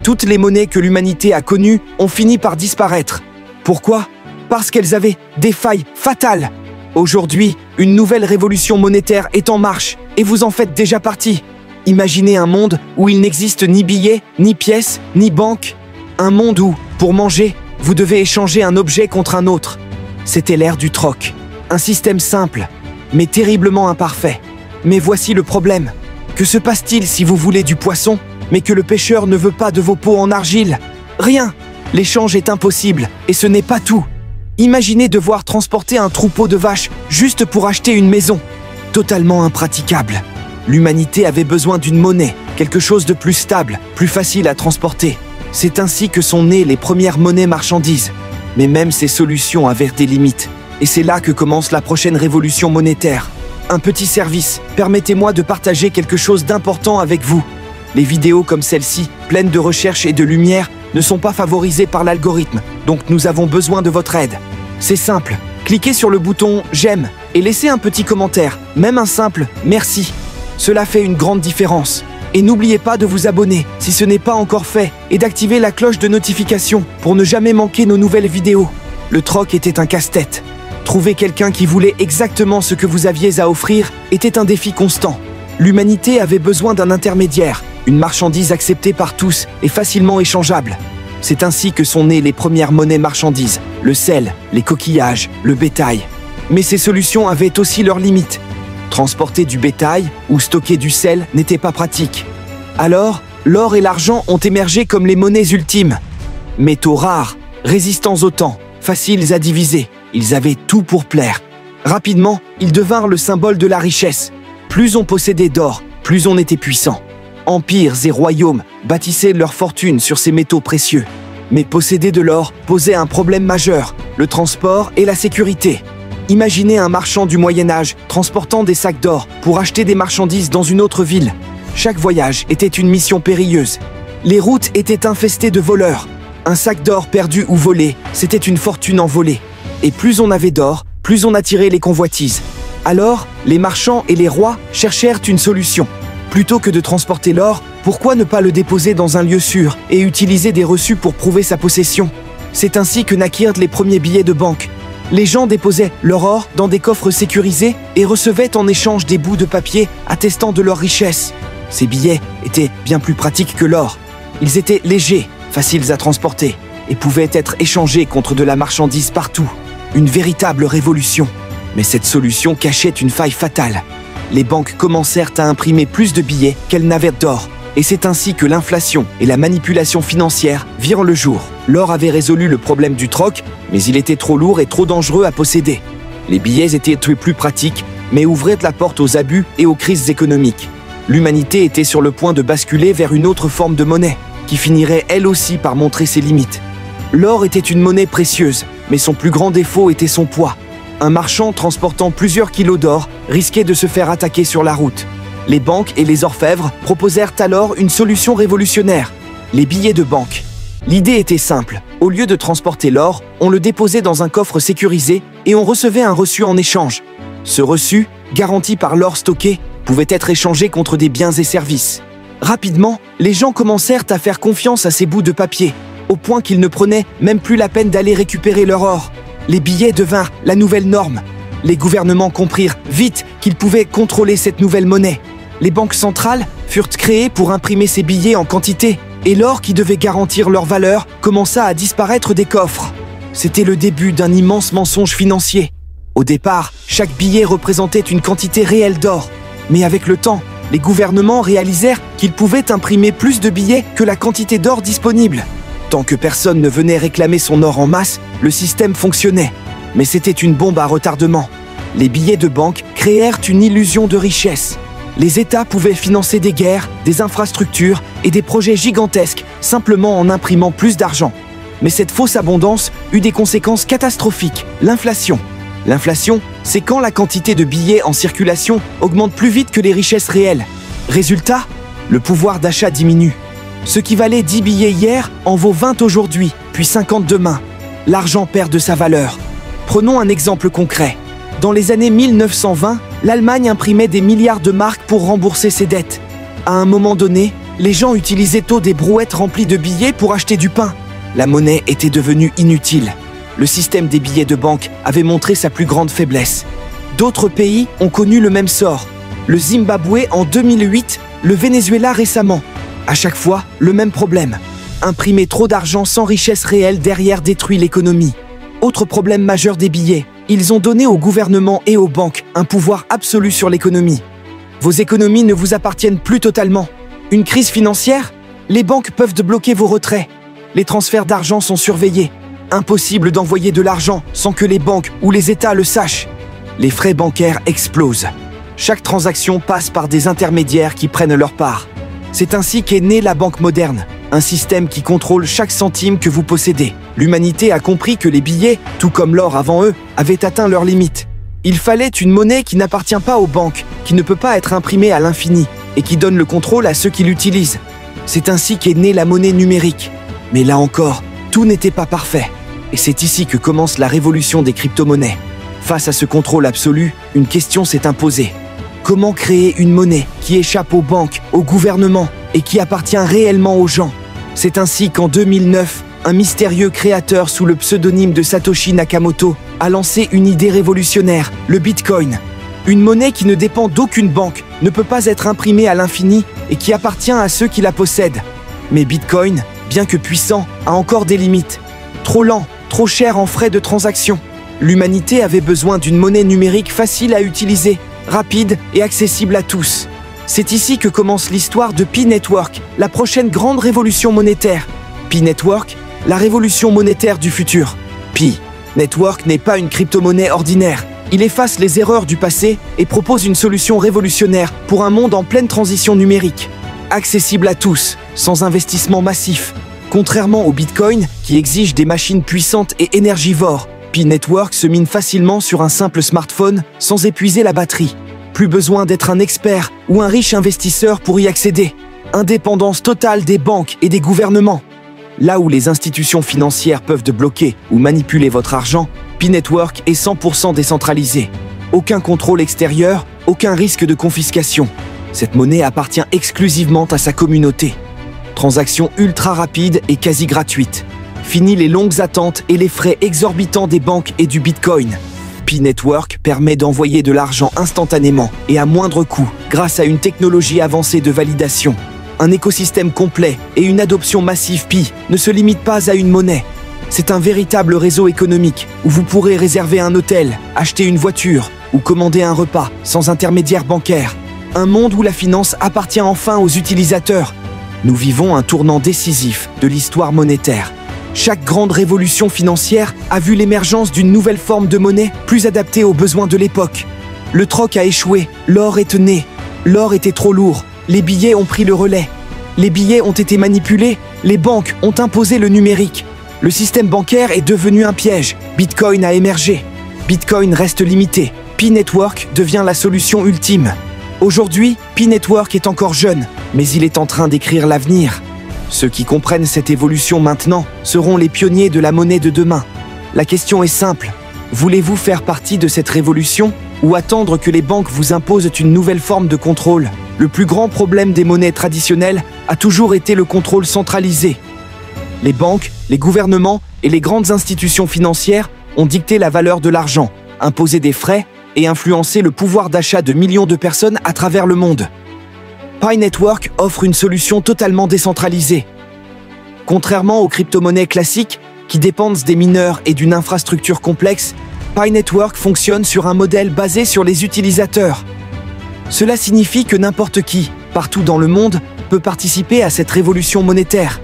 Toutes les monnaies que l'humanité a connues ont fini par disparaître. Pourquoi? Parce qu'elles avaient des failles fatales. Aujourd'hui, une nouvelle révolution monétaire est en marche et vous en faites déjà partie. Imaginez un monde où il n'existe ni billets, ni pièces, ni banques. Un monde où, pour manger, vous devez échanger un objet contre un autre. C'était l'ère du troc. Un système simple, mais terriblement imparfait. Mais voici le problème. Que se passe-t-il si vous voulez du poisson, mais que le pêcheur ne veut pas de vos pots en argile? Rien. L'échange est impossible, et ce n'est pas tout. Imaginez devoir transporter un troupeau de vaches juste pour acheter une maison. Totalement impraticable. L'humanité avait besoin d'une monnaie, quelque chose de plus stable, plus facile à transporter. C'est ainsi que sont nées les premières monnaies marchandises. Mais même ces solutions avaient des limites. Et c'est là que commence la prochaine révolution monétaire. Un petit service, permettez-moi de partager quelque chose d'important avec vous. Les vidéos comme celle-ci, pleines de recherche et de lumière, ne sont pas favorisées par l'algorithme, donc nous avons besoin de votre aide. C'est simple, cliquez sur le bouton « J'aime » et laissez un petit commentaire, même un simple « Merci ». Cela fait une grande différence. Et n'oubliez pas de vous abonner si ce n'est pas encore fait et d'activer la cloche de notification pour ne jamais manquer nos nouvelles vidéos. Le troc était un casse-tête. Trouver quelqu'un qui voulait exactement ce que vous aviez à offrir était un défi constant. L'humanité avait besoin d'un intermédiaire, une marchandise acceptée par tous et facilement échangeable. C'est ainsi que sont nées les premières monnaies marchandises, le sel, les coquillages, le bétail. Mais ces solutions avaient aussi leurs limites. Transporter du bétail ou stocker du sel n'était pas pratique. Alors, l'or et l'argent ont émergé comme les monnaies ultimes. Métaux rares, résistants au temps, faciles à diviser, ils avaient tout pour plaire. Rapidement, ils devinrent le symbole de la richesse. Plus on possédait d'or, plus on était puissant. Empires et royaumes bâtissaient leur fortune sur ces métaux précieux. Mais posséder de l'or posait un problème majeur, le transport et la sécurité. Imaginez un marchand du Moyen-Âge transportant des sacs d'or pour acheter des marchandises dans une autre ville. Chaque voyage était une mission périlleuse. Les routes étaient infestées de voleurs. Un sac d'or perdu ou volé, c'était une fortune envolée. Et plus on avait d'or, plus on attirait les convoitises. Alors, les marchands et les rois cherchèrent une solution. Plutôt que de transporter l'or, pourquoi ne pas le déposer dans un lieu sûr et utiliser des reçus pour prouver sa possession? C'est ainsi que naquirent les premiers billets de banque. Les gens déposaient leur or dans des coffres sécurisés et recevaient en échange des bouts de papier attestant de leur richesse. Ces billets étaient bien plus pratiques que l'or. Ils étaient légers, faciles à transporter et pouvaient être échangés contre de la marchandise partout. Une véritable révolution. Mais cette solution cachait une faille fatale. Les banques commencèrent à imprimer plus de billets qu'elles n'avaient d'or. Et c'est ainsi que l'inflation et la manipulation financière virent le jour. L'or avait résolu le problème du troc, mais il était trop lourd et trop dangereux à posséder. Les billets étaient plus pratiques, mais ouvraient la porte aux abus et aux crises économiques. L'humanité était sur le point de basculer vers une autre forme de monnaie, qui finirait elle aussi par montrer ses limites. L'or était une monnaie précieuse, mais son plus grand défaut était son poids. Un marchand transportant plusieurs kilos d'or risquait de se faire attaquer sur la route. Les banques et les orfèvres proposèrent alors une solution révolutionnaire, les billets de banque. L'idée était simple, au lieu de transporter l'or, on le déposait dans un coffre sécurisé et on recevait un reçu en échange. Ce reçu, garanti par l'or stocké, pouvait être échangé contre des biens et services. Rapidement, les gens commencèrent à faire confiance à ces bouts de papier, au point qu'ils ne prenaient même plus la peine d'aller récupérer leur or. Les billets devinrent la nouvelle norme. Les gouvernements comprirent vite qu'ils pouvaient contrôler cette nouvelle monnaie. Les banques centrales furent créées pour imprimer ces billets en quantité, et l'or qui devait garantir leur valeur commença à disparaître des coffres. C'était le début d'un immense mensonge financier. Au départ, chaque billet représentait une quantité réelle d'or. Mais avec le temps, les gouvernements réalisèrent qu'ils pouvaient imprimer plus de billets que la quantité d'or disponible. Tant que personne ne venait réclamer son or en masse, le système fonctionnait. Mais c'était une bombe à retardement. Les billets de banque créèrent une illusion de richesse. Les États pouvaient financer des guerres, des infrastructures et des projets gigantesques simplement en imprimant plus d'argent. Mais cette fausse abondance eut des conséquences catastrophiques, l'inflation. L'inflation, c'est quand la quantité de billets en circulation augmente plus vite que les richesses réelles. Résultat, le pouvoir d'achat diminue. Ce qui valait 10 billets hier en vaut 20 aujourd'hui, puis 50 demain. L'argent perd de sa valeur. Prenons un exemple concret. Dans les années 1920, l'Allemagne imprimait des milliards de marks pour rembourser ses dettes. À un moment donné, Les gens utilisaient tôt des brouettes remplies de billets pour acheter du pain. La monnaie était devenue inutile. Le système des billets de banque avait montré sa plus grande faiblesse. D'autres pays ont connu le même sort. Le Zimbabwe en 2008, le Venezuela récemment. À chaque fois, le même problème. Imprimer trop d'argent sans richesse réelle derrière détruit l'économie. Autre problème majeur des billets, ils ont donné au gouvernement et aux banques un pouvoir absolu sur l'économie. Vos économies ne vous appartiennent plus totalement. Une crise financière? Les banques peuvent bloquer vos retraits. Les transferts d'argent sont surveillés. Impossible d'envoyer de l'argent sans que les banques ou les États le sachent. Les frais bancaires explosent. Chaque transaction passe par des intermédiaires qui prennent leur part. C'est ainsi qu'est née la banque moderne, un système qui contrôle chaque centime que vous possédez. L'humanité a compris que les billets, tout comme l'or avant eux, avaient atteint leurs limites. Il fallait une monnaie qui n'appartient pas aux banques, qui ne peut pas être imprimée à l'infini, et qui donne le contrôle à ceux qui l'utilisent. C'est ainsi qu'est née la monnaie numérique. Mais là encore, tout n'était pas parfait. Et c'est ici que commence la révolution des crypto-monnaies. Face à ce contrôle absolu, une question s'est imposée. Comment créer une monnaie qui échappe aux banques, au gouvernement et qui appartient réellement aux gens? C'est ainsi qu'en 2009, un mystérieux créateur sous le pseudonyme de Satoshi Nakamoto a lancé une idée révolutionnaire, le Bitcoin. Une monnaie qui ne dépend d'aucune banque, ne peut pas être imprimée à l'infini et qui appartient à ceux qui la possèdent. Mais Bitcoin, bien que puissant, a encore des limites. Trop lent, trop cher en frais de transaction. L'humanité avait besoin d'une monnaie numérique facile à utiliser, rapide et accessible à tous. C'est ici que commence l'histoire de Pi Network, la prochaine grande révolution monétaire. Pi Network, la révolution monétaire du futur. Pi Network n'est pas une crypto-monnaie ordinaire. Il efface les erreurs du passé et propose une solution révolutionnaire pour un monde en pleine transition numérique. Accessible à tous, sans investissement massif. Contrairement au Bitcoin, qui exige des machines puissantes et énergivores, Pi Network se mine facilement sur un simple smartphone sans épuiser la batterie. Plus besoin d'être un expert ou un riche investisseur pour y accéder. Indépendance totale des banques et des gouvernements. Là où les institutions financières peuvent bloquer ou manipuler votre argent, Pi Network est 100% décentralisé. Aucun contrôle extérieur, aucun risque de confiscation. Cette monnaie appartient exclusivement à sa communauté. Transactions ultra rapides et quasi gratuites. Fini les longues attentes et les frais exorbitants des banques et du Bitcoin. Pi Network permet d'envoyer de l'argent instantanément et à moindre coût grâce à une technologie avancée de validation. Un écosystème complet et une adoption massive Pi ne se limitent pas à une monnaie. C'est un véritable réseau économique où vous pourrez réserver un hôtel, acheter une voiture ou commander un repas sans intermédiaire bancaire. Un monde où la finance appartient enfin aux utilisateurs. Nous vivons un tournant décisif de l'histoire monétaire. Chaque grande révolution financière a vu l'émergence d'une nouvelle forme de monnaie plus adaptée aux besoins de l'époque. Le troc a échoué, l'or est né. L'or était trop lourd, les billets ont pris le relais. Les billets ont été manipulés, les banques ont imposé le numérique. Le système bancaire est devenu un piège, Bitcoin a émergé. Bitcoin reste limité, Pi Network devient la solution ultime. Aujourd'hui, Pi Network est encore jeune, mais il est en train d'écrire l'avenir. Ceux qui comprennent cette évolution maintenant seront les pionniers de la monnaie de demain. La question est simple. Voulez-vous faire partie de cette révolution ou attendre que les banques vous imposent une nouvelle forme de contrôle? Le plus grand problème des monnaies traditionnelles a toujours été le contrôle centralisé. Les banques, les gouvernements et les grandes institutions financières ont dicté la valeur de l'argent, imposé des frais et influencé le pouvoir d'achat de millions de personnes à travers le monde. Pi Network offre une solution totalement décentralisée. Contrairement aux crypto-monnaies classiques, qui dépendent des mineurs et d'une infrastructure complexe, Pi Network fonctionne sur un modèle basé sur les utilisateurs. Cela signifie que n'importe qui, partout dans le monde, peut participer à cette révolution monétaire.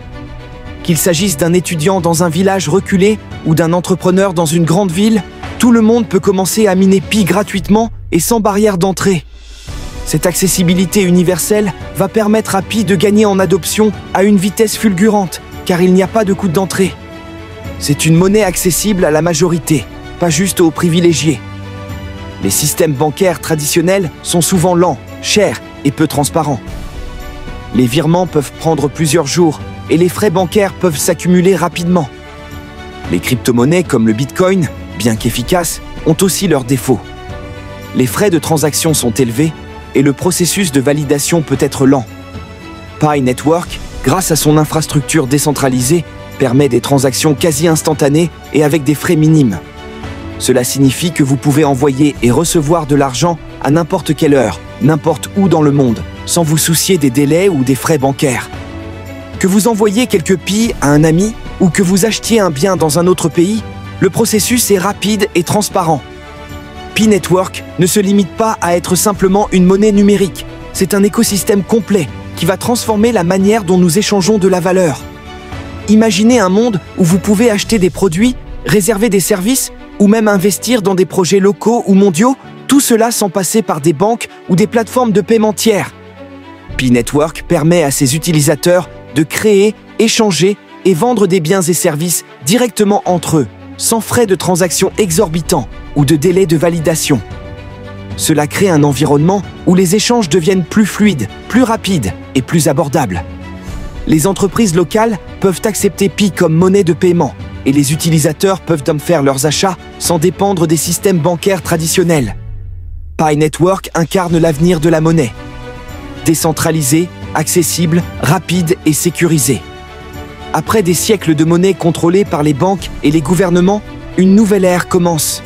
Qu'il s'agisse d'un étudiant dans un village reculé ou d'un entrepreneur dans une grande ville, tout le monde peut commencer à miner Pi gratuitement et sans barrière d'entrée. Cette accessibilité universelle va permettre à Pi de gagner en adoption à une vitesse fulgurante, car il n'y a pas de coût d'entrée. C'est une monnaie accessible à la majorité, pas juste aux privilégiés. Les systèmes bancaires traditionnels sont souvent lents, chers et peu transparents. Les virements peuvent prendre plusieurs jours et les frais bancaires peuvent s'accumuler rapidement. Les crypto-monnaies comme le Bitcoin, bien qu'efficaces, ont aussi leurs défauts. Les frais de transaction sont élevés et le processus de validation peut être lent. Pi Network, grâce à son infrastructure décentralisée, permet des transactions quasi instantanées et avec des frais minimes. Cela signifie que vous pouvez envoyer et recevoir de l'argent à n'importe quelle heure, n'importe où dans le monde, sans vous soucier des délais ou des frais bancaires. Que vous envoyiez quelques Pi à un ami ou que vous achetiez un bien dans un autre pays, le processus est rapide et transparent. Pi Network ne se limite pas à être simplement une monnaie numérique. C'est un écosystème complet qui va transformer la manière dont nous échangeons de la valeur. Imaginez un monde où vous pouvez acheter des produits, réserver des services ou même investir dans des projets locaux ou mondiaux, tout cela sans passer par des banques ou des plateformes de paiement tiers. Pi Network permet à ses utilisateurs de créer, échanger et vendre des biens et services directement entre eux, sans frais de transaction exorbitants ou de délais de validation. Cela crée un environnement où les échanges deviennent plus fluides, plus rapides et plus abordables. Les entreprises locales peuvent accepter Pi comme monnaie de paiement et les utilisateurs peuvent en faire leurs achats sans dépendre des systèmes bancaires traditionnels. Pi Network incarne l'avenir de la monnaie. Décentralisé, accessible, rapide et sécurisé. Après des siècles de monnaie contrôlée par les banques et les gouvernements, une nouvelle ère commence.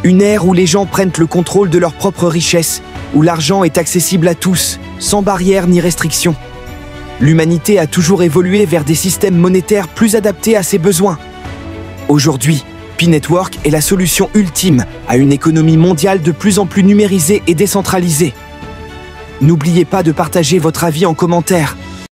Une ère où les gens prennent le contrôle de leur propre richesse, où l'argent est accessible à tous, sans barrières ni restrictions. L'humanité a toujours évolué vers des systèmes monétaires plus adaptés à ses besoins. Aujourd'hui, Pi Network est la solution ultime à une économie mondiale de plus en plus numérisée et décentralisée. N'oubliez pas de partager votre avis en commentaire.